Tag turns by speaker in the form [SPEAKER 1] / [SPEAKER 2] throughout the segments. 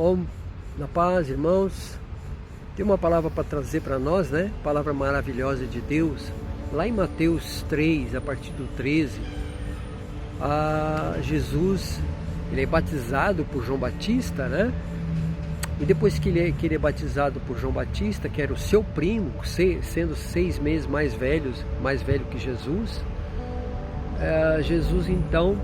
[SPEAKER 1] Bom, na paz, irmãos, tem uma palavra para trazer para nós, né? Palavra maravilhosa de Deus. Lá em Mateus 3, a partir do 13, Jesus, ele é batizado por João Batista, né? E depois que ele é batizado por João Batista, que era o seu primo, sendo 6 meses mais velho que Jesus, Jesus então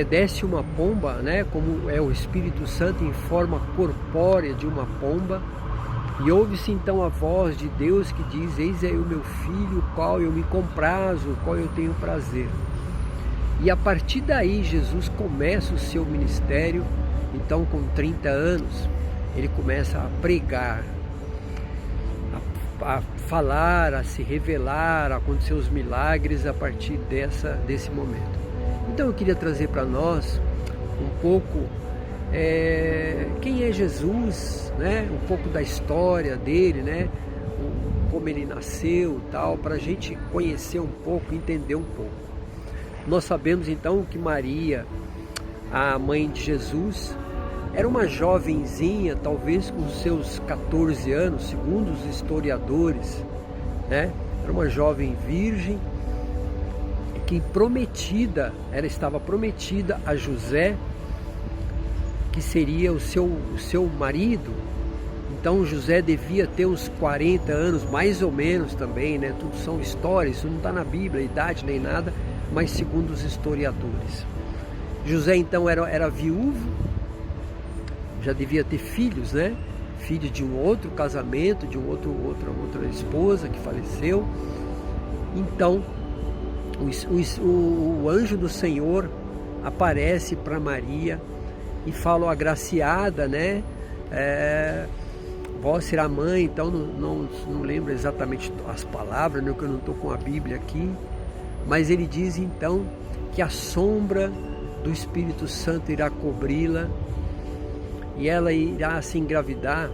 [SPEAKER 1] desce uma pomba, né, como é o Espírito Santo em forma corpórea de uma pomba, e ouve-se então a voz de Deus que diz: eis aí o meu filho, o qual eu me comprazo, o qual eu tenho prazer. E a partir daí Jesus começa o seu ministério. Então, com 30 anos, ele começa a pregar, a falar, a se revelar, a acontecer os milagres a partir desse momento. Então eu queria trazer para nós um pouco quem é Jesus, né? Um pouco da história dele, né? Como ele nasceu e tal, para a gente conhecer um pouco, entender um pouco. Nós sabemos então que Maria, a mãe de Jesus, era uma jovenzinha, talvez com seus 14 anos, segundo os historiadores, né? Era uma jovem virgem, que ela estava prometida a José, que seria o seu marido. Então José devia ter uns 40 anos, mais ou menos também, né? Tudo são histórias, isso não está na Bíblia, idade nem nada, mas segundo os historiadores. José então era viúvo, já devia ter filhos, né? Filhos de um outro casamento, de outra esposa que faleceu. Então o anjo do Senhor aparece para Maria e fala: agraciada, né? Vós será mãe. Então não lembro exatamente as palavras, né, porque eu não estou com a Bíblia aqui, mas ele diz então que a sombra do Espírito Santo irá cobri-la e ela irá se engravidar,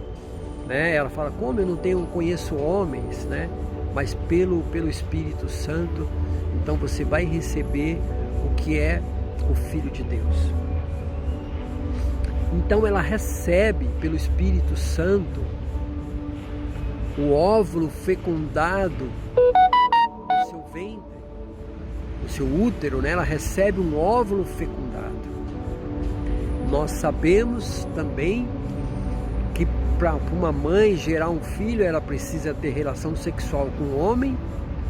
[SPEAKER 1] né? Ela fala: como eu não conheço homens, né? Mas pelo Espírito Santo, então você vai receber o que é o Filho de Deus. Então ela recebe pelo Espírito Santo o óvulo fecundado no seu ventre, no seu útero, né? Ela recebe um óvulo fecundado. Nós sabemos também que para uma mãe gerar um filho, ela precisa ter relação sexual com o homem,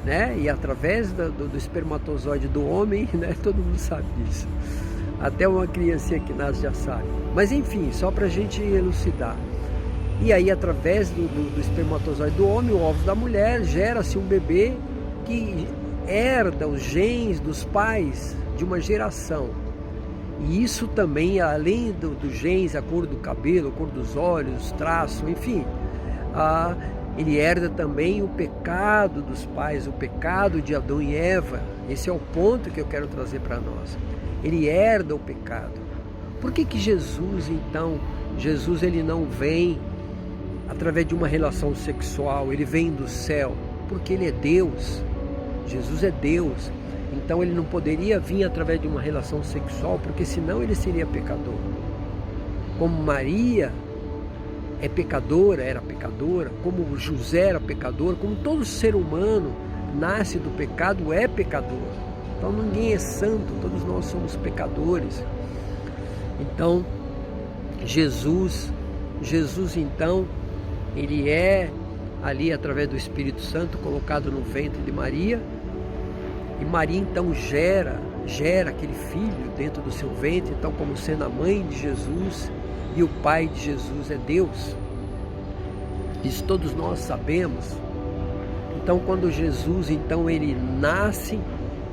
[SPEAKER 1] né? E através do espermatozoide do homem, né? Todo mundo sabe disso. Até uma criancinha que nasce já sabe. Mas enfim, só para a gente elucidar. E aí, através do espermatozoide do homem, o óvulo da mulher, gera-se um bebê que herda os genes dos pais de uma geração. E isso também, além dos genes, a cor do cabelo, a cor dos olhos, os traços, enfim, ele herda também o pecado dos pais, o pecado de Adão e Eva. Esse é o ponto que eu quero trazer para nós. Ele herda o pecado. Por que Jesus, então, ele não vem através de uma relação sexual, ele vem do céu? Porque ele é Deus. Jesus é Deus. Então ele não poderia vir através de uma relação sexual, porque senão ele seria pecador. Como Maria é pecadora, era pecadora, como José era pecador, como todo ser humano nasce do pecado, é pecador. Então ninguém é santo, todos nós somos pecadores. Então Jesus então, ele é ali através do Espírito Santo colocado no ventre de Maria. E Maria então gera aquele filho dentro do seu ventre, então como sendo a mãe de Jesus, e o pai de Jesus é Deus. Isso todos nós sabemos. Então quando Jesus então ele nasce,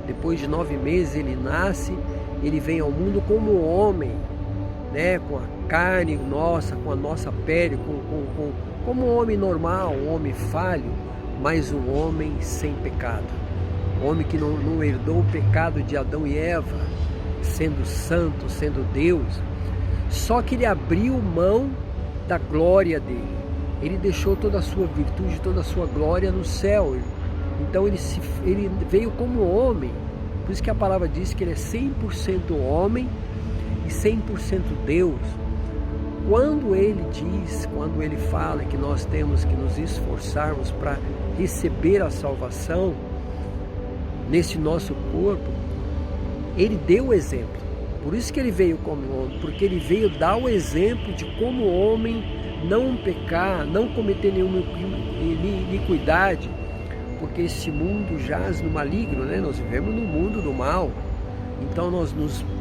[SPEAKER 1] depois de 9 meses ele nasce, ele vem ao mundo como homem, né? Com a carne nossa, com a nossa pele, como um homem normal, um homem falho, mas um homem sem pecado. Um homem que não herdou o pecado de Adão e Eva, sendo santo, sendo Deus. Só que ele abriu mão da glória dele. Ele deixou toda a sua virtude, toda a sua glória no céu. Então ele veio como homem. Por isso que a palavra diz que ele é 100% homem e 100% Deus. quando ele fala que nós temos que nos esforçarmos para receber a salvação nesse nosso corpo, ele deu o exemplo. Por isso que ele veio como homem, porque ele veio dar o exemplo de como o homem não pecar, não cometer nenhuma iniquidade, porque esse mundo jaz no maligno, né? Nós vivemos no mundo do mal, então nós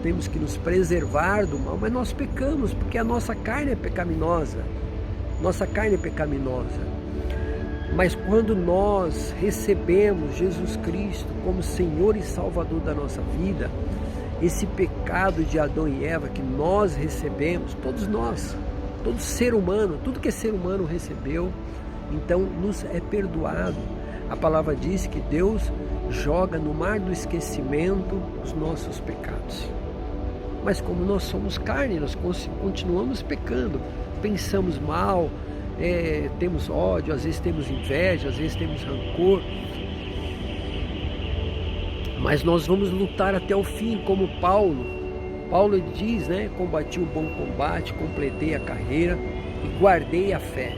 [SPEAKER 1] temos que nos preservar do mal, mas nós pecamos, porque a nossa carne é pecaminosa, mas quando nós recebemos Jesus Cristo como Senhor e Salvador da nossa vida, esse pecado de Adão e Eva que nós recebemos, todos nós, todo ser humano, tudo que é ser humano recebeu, então nos é perdoado. A palavra diz que Deus joga no mar do esquecimento os nossos pecados. Mas como nós somos carne, nós continuamos pecando, pensamos mal, temos ódio, às vezes temos inveja, às vezes temos rancor. Mas nós vamos lutar até o fim, como Paulo ele diz, né? Combati o bom combate, completei a carreira e guardei a fé.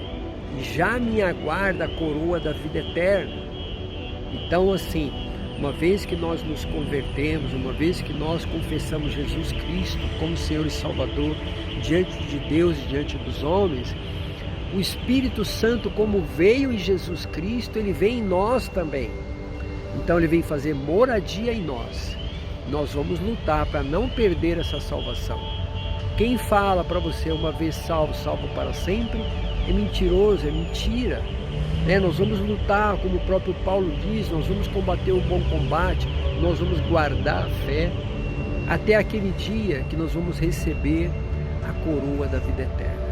[SPEAKER 1] E já me aguarda a coroa da vida eterna. Então, assim, uma vez que nós nos convertemos, uma vez que nós confessamos Jesus Cristo como Senhor e Salvador diante de Deus e diante dos homens, o Espírito Santo, como veio em Jesus Cristo, ele vem em nós também. Então ele vem fazer moradia em nós. Nós vamos lutar para não perder essa salvação. Quem fala para você uma vez salvo, salvo para sempre, é mentiroso, é mentira. Nós vamos lutar, como o próprio Paulo diz, nós vamos combater o bom combate, nós vamos guardar a fé, até aquele dia que nós vamos receber a coroa da vida eterna.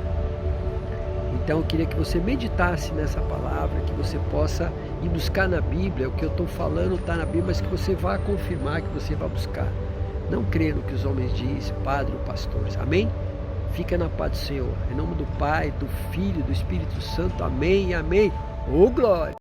[SPEAKER 1] Então eu queria que você meditasse nessa palavra, que você possa ir buscar na Bíblia. O que eu estou falando está na Bíblia, mas que você vá confirmar, que você vá buscar. Não crê no que os homens dizem, padre ou pastores. Amém? Fica na paz do Senhor. Em nome do Pai, do Filho e do Espírito Santo. Amém e amém. Ô glória!